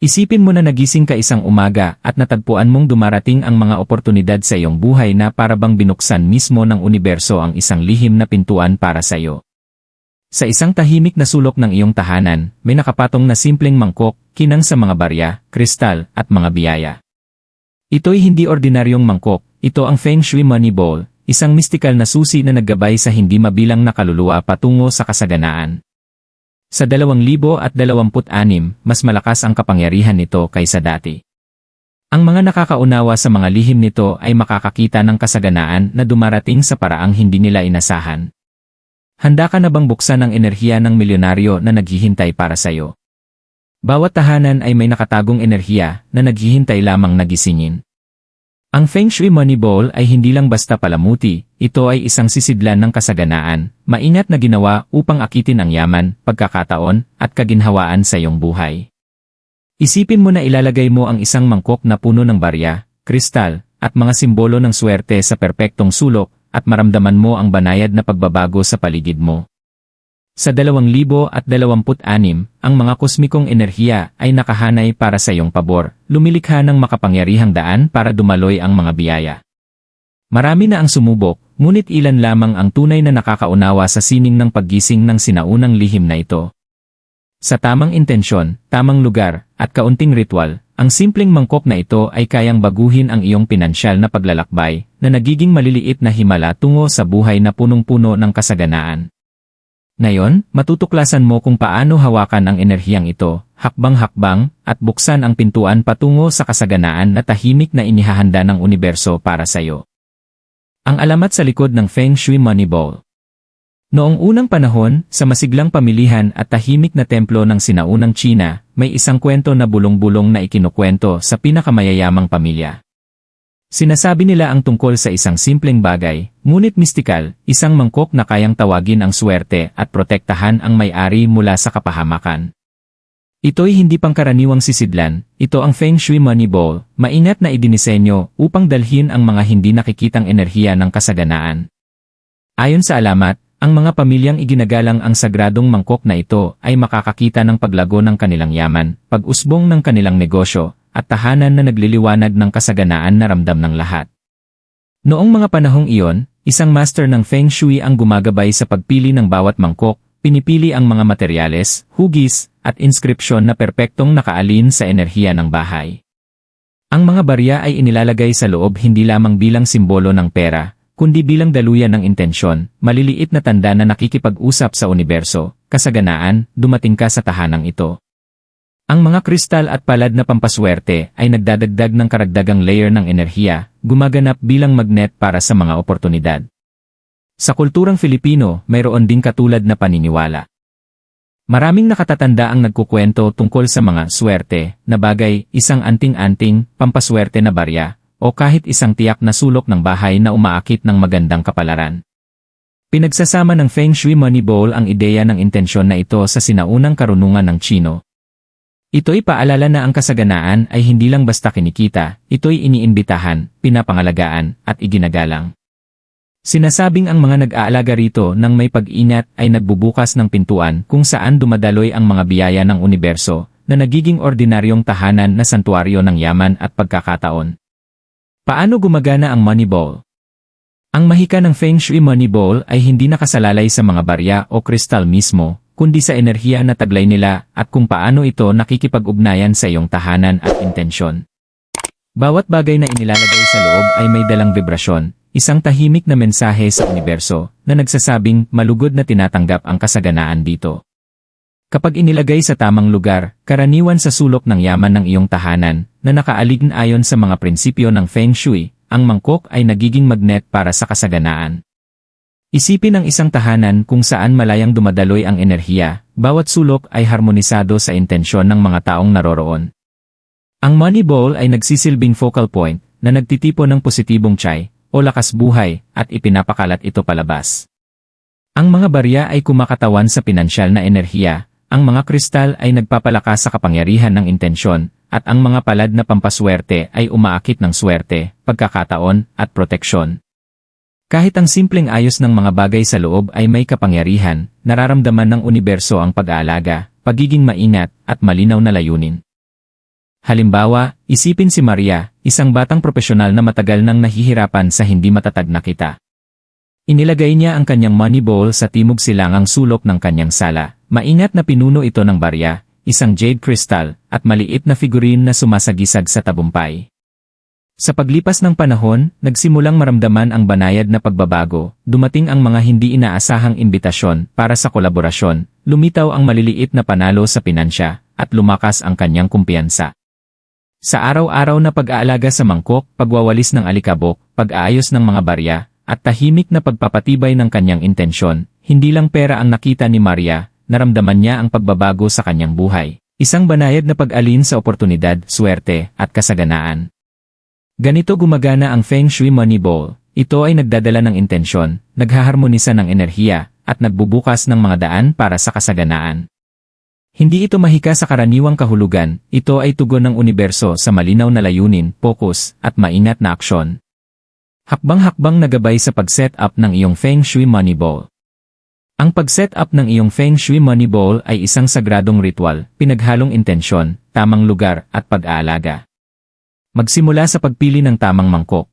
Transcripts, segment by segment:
Isipin mo na nagising ka isang umaga at natagpuan mong dumarating ang mga oportunidad sa iyong buhay na para bang binuksan mismo ng universo ang isang lihim na pintuan para sa iyo. Sa isang tahimik na sulok ng iyong tahanan, may nakapatong na simpleng mangkok, kinang sa mga barya, kristal, at mga biyaya. Ito'y hindi ordinaryong mangkok, ito ang Feng Shui Money Bowl, isang mistikal na susi na naggabay sa hindi mabilang na kaluluwa patungo sa kasaganaan. Sa 2026, mas malakas ang kapangyarihan nito kaysa dati. Ang mga nakakaunawa sa mga lihim nito ay makakakita ng kasaganaan na dumarating sa paraang hindi nila inasahan. Handa ka na bang buksan ang enerhiya ng milyonaryo na naghihintay para sa'yo? Bawat tahanan ay may nakatagong enerhiya na naghihintay lamang nagisingin. Ang Feng Shui Money Bowl ay hindi lang basta palamuti, ito ay isang sisidlan ng kasaganaan, maingat na ginawa upang akitin ang yaman, pagkakataon, at kaginhawaan sa iyong buhay. Isipin mo na ilalagay mo ang isang mangkok na puno ng barya, kristal, at mga simbolo ng swerte sa perpektong sulok, at maramdaman mo ang banayad na pagbabago sa paligid mo. Sa 2026, ang mga kosmikong enerhiya ay nakahanay para sa iyong pabor, lumilikha ng makapangyarihang daan para dumaloy ang mga biyaya. Marami na ang sumubok, ngunit ilan lamang ang tunay na nakakaunawa sa sining ng paggising ng sinaunang lihim na ito. Sa tamang intensyon, tamang lugar, at kaunting ritual, ang simpleng mangkok na ito ay kayang baguhin ang iyong pinansyal na paglalakbay, na nagiging maliliit na himala tungo sa buhay na punong-puno ng kasaganaan. Ngayon, matutuklasan mo kung paano hawakan ang enerhiyang ito, hakbang-hakbang, at buksan ang pintuan patungo sa kasaganaan na tahimik na inihahanda ng universo para sa iyo. Ang alamat sa likod ng Feng Shui Money Bowl. Noong unang panahon, sa masiglang pamilihan at tahimik na templo ng sinaunang China, may isang kwento na bulong-bulong na ikinukwento sa pinakamayayamang pamilya. Sinasabi nila ang tungkol sa isang simpleng bagay, ngunit mistikal, isang mangkok na kayang tawagin ang swerte at protektahan ang may-ari mula sa kapahamakan. Ito'y hindi pangkaraniwang sisidlan, ito ang Feng Shui Money Bowl, maingat na idinisenyo upang dalhin ang mga hindi nakikitang enerhiya ng kasaganaan. Ayon sa alamat, ang mga pamilyang iginagalang ang sagradong mangkok na ito ay makakakita ng paglago ng kanilang yaman, pag-usbong ng kanilang negosyo, at tahanan na nagliliwanag ng kasaganaan na ramdam ng lahat. Noong mga panahong iyon, isang master ng Feng Shui ang gumagabay sa pagpili ng bawat mangkok, pinipili ang mga materyales, hugis, at inskripsyon na perpektong nakaalin sa enerhiya ng bahay. Ang mga barya ay inilalagay sa loob hindi lamang bilang simbolo ng pera, kundi bilang daluyan ng intensyon, maliliit na tanda na nakikipag-usap sa universo, kasaganaan, dumating ka sa tahanang ito. Ang mga kristal at palad na pampaswerte ay nagdadagdag ng karagdagang layer ng enerhiya, gumaganap bilang magnet para sa mga oportunidad. Sa kulturang Filipino, mayroon din katulad na paniniwala. Maraming nakatatanda ang nagkukwento tungkol sa mga swerte na bagay, isang anting-anting, pampaswerte na barya, o kahit isang tiyak na sulok ng bahay na umaakit ng magandang kapalaran. Pinagsasama ng Feng Shui Money Bowl ang ideya ng intensyon na ito sa sinaunang karunungan ng Chino. Ito'y paalala na ang kasaganaan ay hindi lang basta kinikita, ito'y iniimbitahan, pinapangalagaan, at iginagalang. Sinasabing ang mga nag-aalaga rito ng may pag-ingat ay nagbubukas ng pintuan kung saan dumadaloy ang mga biyaya ng universo na nagiging ordinaryong tahanan na santuaryo ng yaman at pagkakataon. Paano gumagana ang Money Bowl? Ang mahika ng Feng Shui Money Bowl ay hindi nakasalalay sa mga barya o kristal mismo, kundi sa enerhiya na taglay nila at kung paano ito nakikipag-ugnayan sa iyong tahanan at intensyon. Bawat bagay na inilalagay sa loob ay may dalang vibrasyon, isang tahimik na mensahe sa universo na nagsasabing malugod na tinatanggap ang kasaganaan dito. Kapag inilagay sa tamang lugar, karaniwan sa sulok ng yaman ng iyong tahanan na nakaalign-ayon sa mga prinsipyo ng Feng Shui, ang mangkok ay nagiging magnet para sa kasaganaan. Isipin ang isang tahanan kung saan malayang dumadaloy ang enerhiya, bawat sulok ay harmonisado sa intensyon ng mga taong naroroon. Ang Money Bowl ay nagsisilbing focal point na nagtitipon ng positibong tiyay o lakas buhay at ipinapakalat ito palabas. Ang mga barya ay kumakatawan sa pinansyal na enerhiya, ang mga kristal ay nagpapalakas sa kapangyarihan ng intensyon, at ang mga palad na pampaswerte ay umaakit ng swerte, pagkakataon, at proteksyon. Kahit ang simpleng ayos ng mga bagay sa loob ay may kapangyarihan, nararamdaman ng universo ang pag-aalaga, pagiging maingat, at malinaw na layunin. Halimbawa, isipin si Maria, isang batang propesyonal na matagal nang nahihirapan sa hindi matatag na kita. Inilagay niya ang kanyang money ball sa timog silangang sulok ng kanyang sala. Maingat na pinuno ito ng barya, isang jade crystal, at maliit na figurine na sumasagisag sa tabumpay. Sa paglipas ng panahon, nagsimulang maramdaman ang banayad na pagbabago, dumating ang mga hindi inaasahang imbitasyon para sa kolaborasyon, lumitaw ang maliliit na panalo sa pinansya, at lumakas ang kanyang kumpiyansa. Sa araw-araw na pag-aalaga sa mangkok, pagwawalis ng alikabok, pag-aayos ng mga barya, at tahimik na pagpapatibay ng kanyang intensyon, hindi lang pera ang nakita ni Maria, naramdaman niya ang pagbabago sa kanyang buhay. Isang banayad na pag-alin sa oportunidad, swerte, at kasaganaan. Ganito gumagana ang Feng Shui Money Ball. Ito ay nagdadala ng intensyon, naghaharmonisa ng enerhiya, at nagbubukas ng mga daan para sa kasaganaan. Hindi ito mahika sa karaniwang kahulugan, ito ay tugon ng universo sa malinaw na layunin, focus, at maingat na aksyon. Hakbang-hakbang na gabay sa pag-set up ng iyong Feng Shui Money Ball. Ang pag-set up ng iyong Feng Shui Money Ball ay isang sagradong ritual, pinaghalong intensyon, tamang lugar, at pag-aalaga. Magsimula sa pagpili ng tamang mangkok.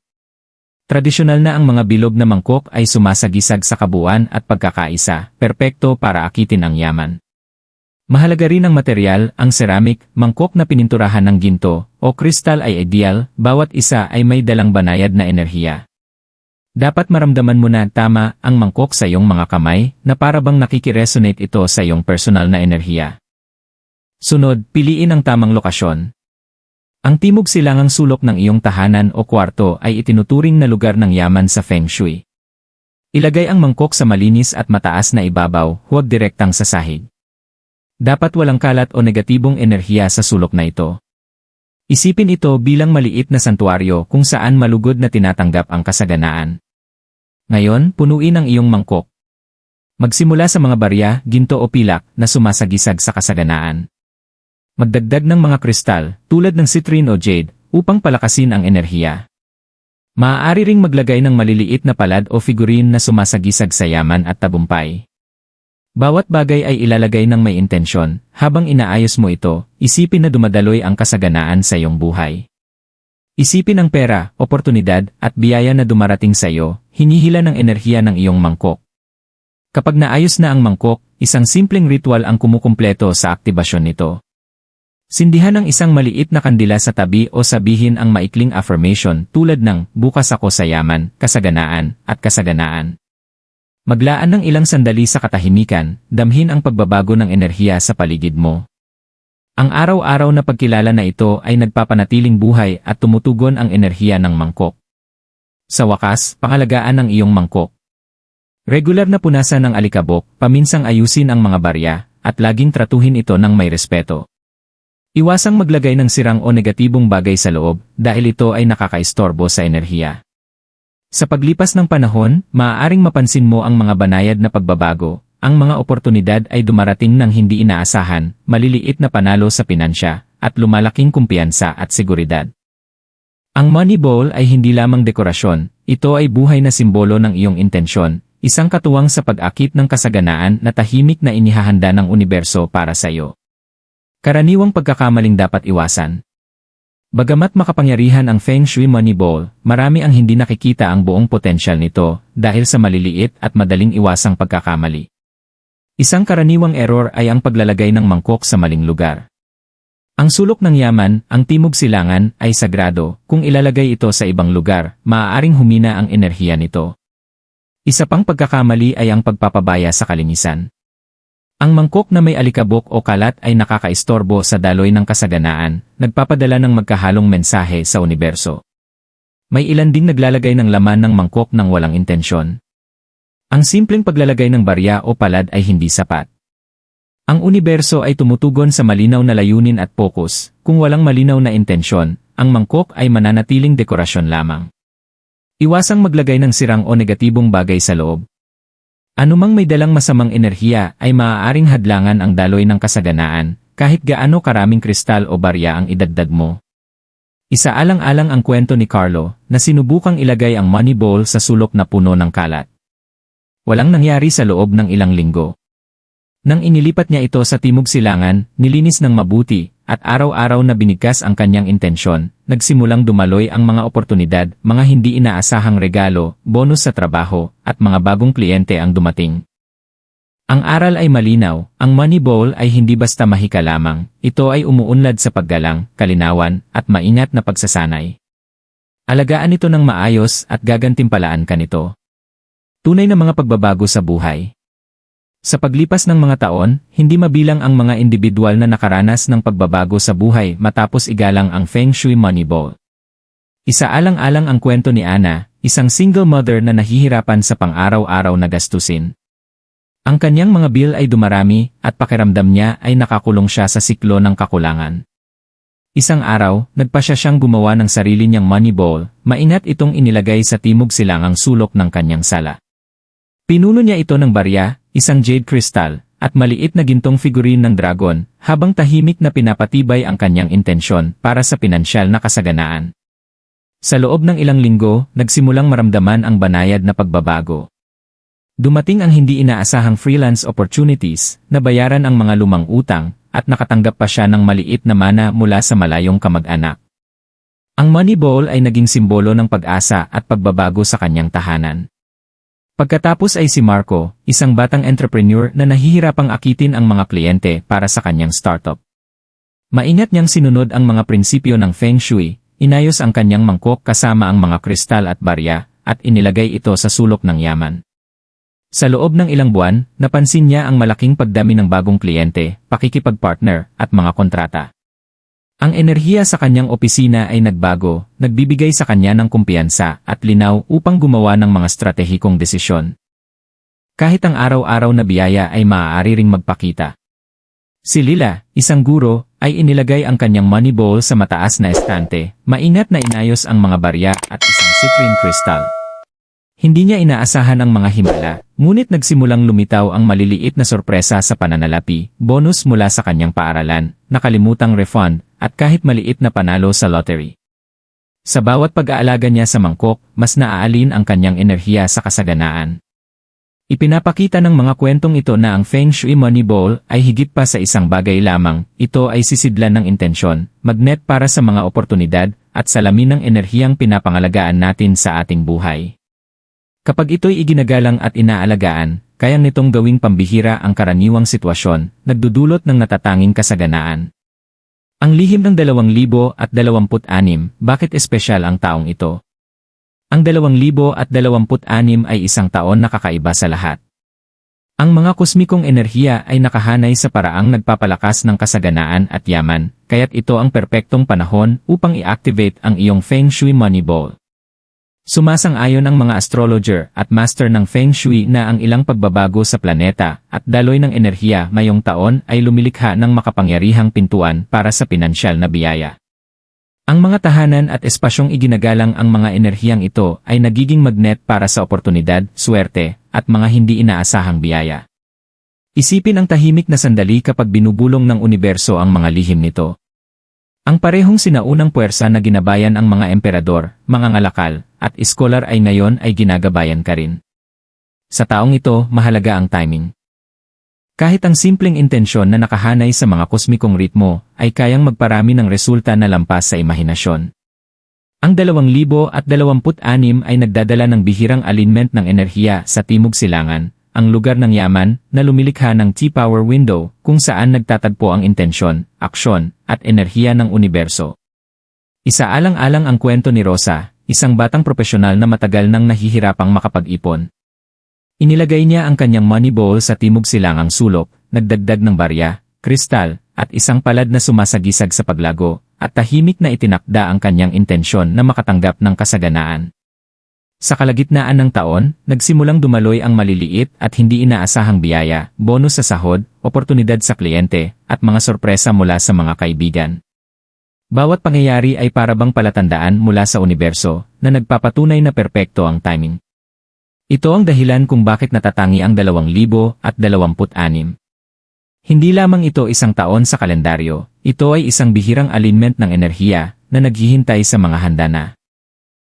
Tradisyonal na ang mga bilog na mangkok ay sumasagisag sa kabuuan at pagkakaisa, perpekto para akitin ang yaman. Mahalaga rin ang material, ang ceramic, mangkok na pininturahan ng ginto, o kristal ay ideal, bawat isa ay may dalang banayad na enerhiya. Dapat maramdaman mo na tama ang mangkok sa iyong mga kamay, na parabang nakikiresonate ito sa iyong personal na enerhiya. Sunod, piliin ang tamang lokasyon. Ang timog silangang sulok ng iyong tahanan o kwarto ay itinuturing na lugar ng yaman sa Feng Shui. Ilagay ang mangkok sa malinis at mataas na ibabaw, huwag direktang sa sahig. Dapat walang kalat o negatibong enerhiya sa sulok na ito. Isipin ito bilang maliit na santuaryo kung saan malugod na tinatanggap ang kasaganaan. Ngayon, punuin ang iyong mangkok. Magsimula sa mga barya, ginto o pilak na sumasagisag sa kasaganaan. Magdagdag ng mga kristal, tulad ng citrine o jade, upang palakasin ang enerhiya. Maaari ring maglagay ng maliliit na palad o figurine na sumasagisag sa yaman at tabumpay. Bawat bagay ay ilalagay ng may intensyon, habang inaayos mo ito, isipin na dumadaloy ang kasaganaan sa iyong buhay. Isipin ang pera, oportunidad, at biyaya na dumarating sa iyo, hinihila ng enerhiya ng iyong mangkok. Kapag naayos na ang mangkok, isang simpleng ritual ang kumukumpleto sa aktibasyon nito. Sindihan ang isang maliit na kandila sa tabi o sabihin ang maikling affirmation tulad ng, bukas ako sa yaman, kasaganaan, at kasaganaan. Maglaan ng ilang sandali sa katahimikan, damhin ang pagbabago ng enerhiya sa paligid mo. Ang araw-araw na pagkilala na ito ay nagpapanatiling buhay at tumutugon ang enerhiya ng mangkok. Sa wakas, pangalagaan ang iyong mangkok. Regular na punasan ng alikabok, paminsang ayusin ang mga barya, at laging tratuhin ito ng may respeto. Iwasang maglagay ng sirang o negatibong bagay sa loob dahil ito ay nakakaistorbo sa enerhiya. Sa paglipas ng panahon, maaaring mapansin mo ang mga banayad na pagbabago, ang mga oportunidad ay dumarating ng hindi inaasahan, maliliit na panalo sa pinansya, at lumalaking kumpiyansa at seguridad. Ang money ball ay hindi lamang dekorasyon, ito ay buhay na simbolo ng iyong intensyon, isang katuwang sa pag-akit ng kasaganaan na tahimik na inihahanda ng universo para sa iyo. Karaniwang pagkakamaling dapat iwasan. Bagamat makapangyarihan ang Feng Shui Money Ball, marami ang hindi nakikita ang buong potensyal nito dahil sa maliliit at madaling iwasang pagkakamali. Isang karaniwang error ay ang paglalagay ng mangkok sa maling lugar. Ang sulok ng yaman, ang timog silangan, ay sagrado. Kung ilalagay ito sa ibang lugar, maaaring humina ang enerhiya nito. Isa pang pagkakamali ay ang pagpapabaya sa kalinisan. Ang mangkok na may alikabok o kalat ay nakakaistorbo sa daloy ng kasaganaan, nagpapadala ng magkahalong mensahe sa universo. May ilan ding naglalagay ng laman ng mangkok ng walang intensyon. Ang simpleng paglalagay ng barya o palad ay hindi sapat. Ang universo ay tumutugon sa malinaw na layunin at focus. Kung walang malinaw na intensyon, ang mangkok ay mananatiling dekorasyon lamang. Iwasang maglagay ng sirang o negatibong bagay sa loob. Anumang may dalang masamang enerhiya ay maaaring hadlangan ang daloy ng kasaganaan, kahit gaano karaming kristal o barya ang idagdag mo. Isaalang-alang ang kwento ni Carlo, na sinubukang ilagay ang money ball sa sulok na puno ng kalat. Walang nangyari sa loob ng ilang linggo. Nang inilipat niya ito sa timog silangan, nilinis ng mabuti, at araw-araw na binigkas ang kanyang intensyon, nagsimulang dumaloy ang mga oportunidad, mga hindi inaasahang regalo, bonus sa trabaho, at mga bagong kliyente ang dumating. Ang aral ay malinaw, ang Moneyball ay hindi basta mahika lamang, ito ay umuunlad sa paggalang, kalinawan, at maingat na pagsasanay. Alagaan ito ng maayos at gagantimpalaan ka nito. Tunay na mga pagbabago sa buhay. Sa paglipas ng mga taon, hindi mabilang ang mga individual na nakaranas ng pagbabago sa buhay matapos igalang ang Feng Shui Moneyball. Isaalang-alang ang kwento ni Ana, isang single mother na nahihirapan sa pang-araw-araw na gastusin. Ang kanyang mga bill ay dumarami at pakiramdam niya ay nakakulong siya sa siklo ng kakulangan. Isang araw, nagpasya siyang gumawa ng sarili niyang Moneyball, maingat itong inilagay sa timog silangang sulok ng kanyang sala. Pinuno niya ito ng barya, isang jade crystal, at maliit na gintong figurine ng dragon, habang tahimik na pinapatibay ang kanyang intensyon para sa pinansyal na kasaganaan. Sa loob ng ilang linggo, nagsimulang maramdaman ang banayad na pagbabago. Dumating ang hindi inaasahang freelance opportunities, nabayaran ang mga lumang utang, at nakatanggap pa siya ng maliit na mana mula sa malayong kamag-anak. Ang Moneyball ay naging simbolo ng pag-asa at pagbabago sa kanyang tahanan. Pagkatapos ay si Marco, isang batang entrepreneur na nahihirapang akitin ang mga kliyente para sa kanyang startup. Maingat niyang sinunod ang mga prinsipyo ng Feng Shui, inayos ang kanyang mangkok kasama ang mga kristal at barya, at inilagay ito sa sulok ng yaman. Sa loob ng ilang buwan, napansin niya ang malaking pagdami ng bagong kliyente, pakikipagpartner, at mga kontrata. Ang enerhiya sa kanyang opisina ay nagbago, nagbibigay sa kanya ng kumpiyansa at linaw upang gumawa ng mga estratehikong desisyon. Kahit ang araw-araw na biyaya ay maaari ring magpakita. Si Lila, isang guro, ay inilagay ang kanyang Moneyball sa mataas na estante, maingat na inayos ang mga barya at isang citrine crystal. Hindi niya inaasahan ang mga himala, ngunit nagsimulang lumitaw ang maliliit na sorpresa sa pananalapi, bonus mula sa kanyang paaralan, nakalimutang refund, at kahit maliit na panalo sa lottery. Sa bawat pag-aalaga niya sa mangkok, mas naaalin ang kanyang enerhiya sa kasaganaan. Ipinapakita ng mga kwentong ito na ang Feng Shui Moneyball ay higit pa sa isang bagay lamang, ito ay sisidlan ng intensyon, magnet para sa mga oportunidad, at salamin ng enerhiyang pinapangalagaan natin sa ating buhay. Kapag ito'y iginagalang at inaalagaan, kayang nitong gawing pambihira ang karaniwang sitwasyon, nagdudulot ng natatanging kasaganaan. Ang lihim ng 2026, bakit espesyal ang taong ito? Ang 2026 ay isang taon na kakaiba sa lahat. Ang mga kosmikong enerhiya ay nakahanay sa paraang nagpapalakas ng kasaganaan at yaman, kaya't ito ang perpektong panahon upang i-activate ang iyong Feng Shui Moneyball. Sumasang-ayon ang mga astrologer at master ng Feng Shui na ang ilang pagbabago sa planeta at daloy ng enerhiya ngayong taon ay lumilikha ng makapangyarihang pintuan para sa pinansyal na biyaya. Ang mga tahanan at espasyong iginagalang ang mga enerhiyang ito ay nagiging magnet para sa oportunidad, swerte, at mga hindi inaasahang biyaya. Isipin ang tahimik na sandali kapag binubulong ng universo ang mga lihim nito. Ang parehong sinaunang puwersa na ginabayan ang mga emperador, mga ngalakal, at iskolar ay ngayon ay ginagabayan ka rin. Sa taong ito, mahalaga ang timing. Kahit ang simpleng intensyon na nakahanay sa mga kosmikong ritmo, ay kayang magparami ng resulta na lampas sa imahinasyon. Ang 2026 ay nagdadala ng bihirang alignment ng enerhiya sa Timog Silangan, ang lugar ng yaman na lumilikha ng T-Power Window kung saan nagtatagpo ang intensyon, aksyon, at enerhiya ng universo. Isaalang-alang ang kwento ni Rosa, isang batang profesional na matagal nang nahihirapang makapag-ipon. Inilagay niya ang kanyang Moneyball sa Timog Silangang sulok, nagdagdag ng barya, kristal, at isang palad na sumasagisag sa paglago, at tahimik na itinakda ang kanyang intensyon na makatanggap ng kasaganaan. Sa kalagitnaan ng taon, nagsimulang dumaloy ang maliliit at hindi inaasahang biyaya, bonus sa sahod, oportunidad sa kliyente, at mga sorpresa mula sa mga kaibigan. Bawat pangyayari ay parabang palatandaan mula sa universo na nagpapatunay na perpekto ang timing. Ito ang dahilan kung bakit natatangi ang 2026. Hindi lamang ito isang taon sa kalendaryo, ito ay isang bihirang alignment ng enerhiya na naghihintay sa mga handa na.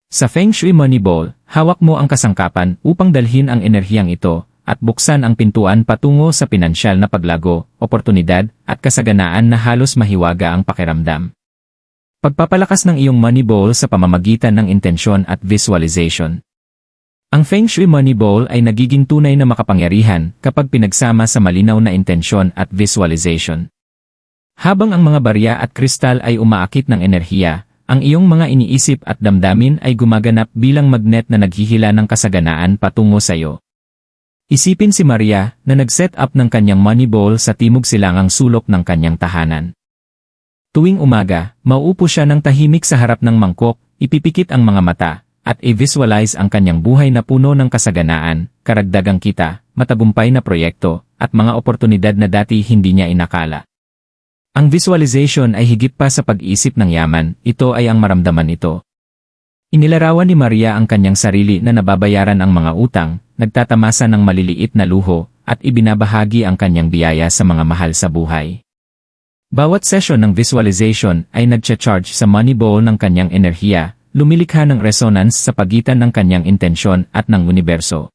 Sa Feng Shui Moneyball, hawak mo ang kasangkapan upang dalhin ang enerhiyang ito, at buksan ang pintuan patungo sa pinansyal na paglago, oportunidad, at kasaganaan na halos mahiwaga ang pakiramdam. Pagpapalakas ng iyong money ball sa pamamagitan ng intensyon at visualization. Ang Feng Shui Money Ball ay nagiging tunay na makapangyarihan kapag pinagsama sa malinaw na intensyon at visualization. Habang ang mga barya at kristal ay umaakit ng enerhiya, ang iyong mga iniisip at damdamin ay gumaganap bilang magnet na naghihila ng kasaganaan patungo sa iyo. Isipin si Maria na nag-set up ng kanyang money ball sa timog silangang sulok ng kanyang tahanan. Tuwing umaga, mauupo siya ng tahimik sa harap ng mangkok, ipipikit ang mga mata, at i-visualize ang kanyang buhay na puno ng kasaganaan, karagdagang kita, matagumpay na proyekto, at mga oportunidad na dati hindi niya inakala. Ang visualization ay higit pa sa pag-iisip ng yaman, ito ay ang maramdaman ito. Inilarawan ni Maria ang kanyang sarili na nababayaran ang mga utang, nagtatamasa ng maliliit na luho, at ibinabahagi ang kanyang biyaya sa mga mahal sa buhay. Bawat session ng visualization ay nagcha-charge sa money ball ng kanyang enerhiya, lumilikha ng resonance sa pagitan ng kanyang intensyon at ng universo.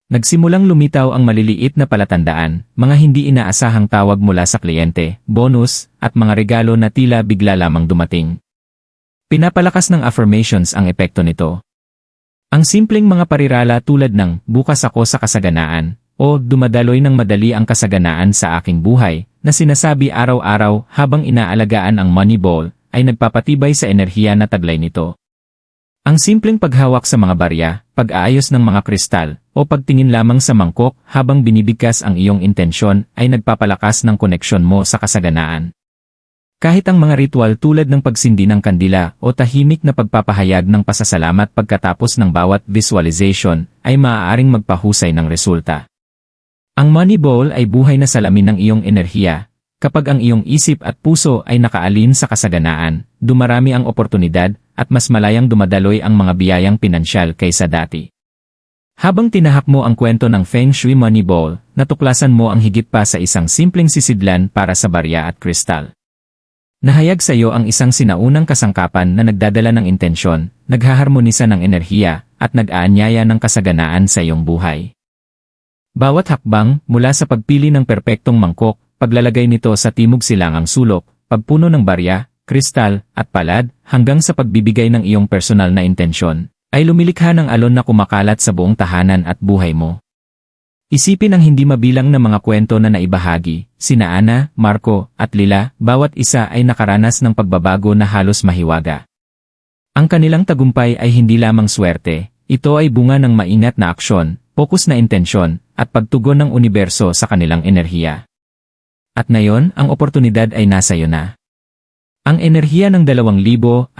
Nagsimulang lumitaw ang maliliit na palatandaan, mga hindi inaasahang tawag mula sa kliyente, bonus, at mga regalo na tila bigla lamang dumating. Pinapalakas ng affirmations ang epekto nito. Ang simpleng mga parirala tulad ng bukas ako sa kasaganaan o dumadaloy ng madali ang kasaganaan sa aking buhay na sinasabi araw-araw habang inaalagaan ang money ball ay nagpapatibay sa enerhiya na taglay nito. Ang simpleng paghawak sa mga barya, pag-aayos ng mga kristal, o pagtingin lamang sa mangkok habang binibigkas ang iyong intensyon ay nagpapalakas ng koneksyon mo sa kasaganaan. Kahit ang mga ritual tulad ng pagsindi ng kandila o tahimik na pagpapahayag ng pasasalamat pagkatapos ng bawat visualization ay maaaring magpahusay ng resulta. Ang money ball ay buhay na salamin ng iyong enerhiya. Kapag ang iyong isip at puso ay nakaalin sa kasaganaan, dumarami ang oportunidad at mas malayang dumadaloy ang mga biyayang pinansyal kaysa dati. Habang tinahak mo ang kwento ng Feng Shui Money Ball, natuklasan mo ang higit pa sa isang simpleng sisidlan para sa barya at kristal. Nahayag sa iyo ang isang sinaunang kasangkapan na nagdadala ng intensyon, naghaharmonisa ng enerhiya, at nag-aanyaya ng kasaganaan sa iyong buhay. Bawat hakbang, mula sa pagpili ng perpektong mangkok, paglalagay nito sa timog silangang sulok, pagpuno ng barya, kristal, at palad, hanggang sa pagbibigay ng iyong personal na intensyon, ay lumilikha ng alon na kumakalat sa buong tahanan at buhay mo. Isipin ang hindi mabilang na mga kwento na naibahagi, sina Ana, Marco, at Lila, bawat isa ay nakaranas ng pagbabago na halos mahiwaga. Ang kanilang tagumpay ay hindi lamang swerte, ito ay bunga ng maingat na aksyon, fokus na intensyon, at pagtugon ng universo sa kanilang enerhiya. At ngayon, ang oportunidad ay nasa iyo na. Ang enerhiya ng 2026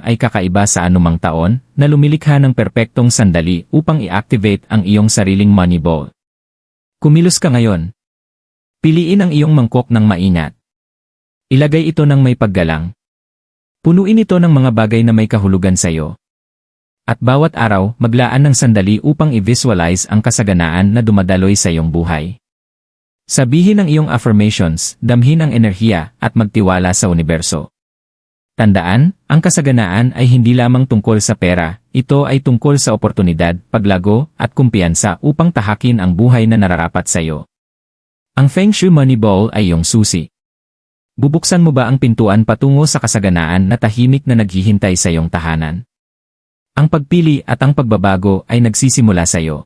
ay kakaiba sa anumang taon na lumilikha ng perpektong sandali upang i-activate ang iyong sariling money ball. Kumilos ka ngayon. Piliin ang iyong mangkok ng maingat. Ilagay ito ng may paggalang. Punuin ito ng mga bagay na may kahulugan sa iyo. At bawat araw, maglaan ng sandali upang i-visualize ang kasaganaan na dumadaloy sa iyong buhay. Sabihin ang iyong affirmations, damhin ang enerhiya, at magtiwala sa universo. Tandaan, ang kasaganaan ay hindi lamang tungkol sa pera, ito ay tungkol sa oportunidad, paglago, at kumpiyansa upang tahakin ang buhay na nararapat sa iyo. Ang Feng Shui Money Ball ay iyong susi. Bubuksan mo ba ang pintuan patungo sa kasaganaan na tahimik na naghihintay sa iyong tahanan? Ang pagpili at ang pagbabago ay nagsisimula sa iyo.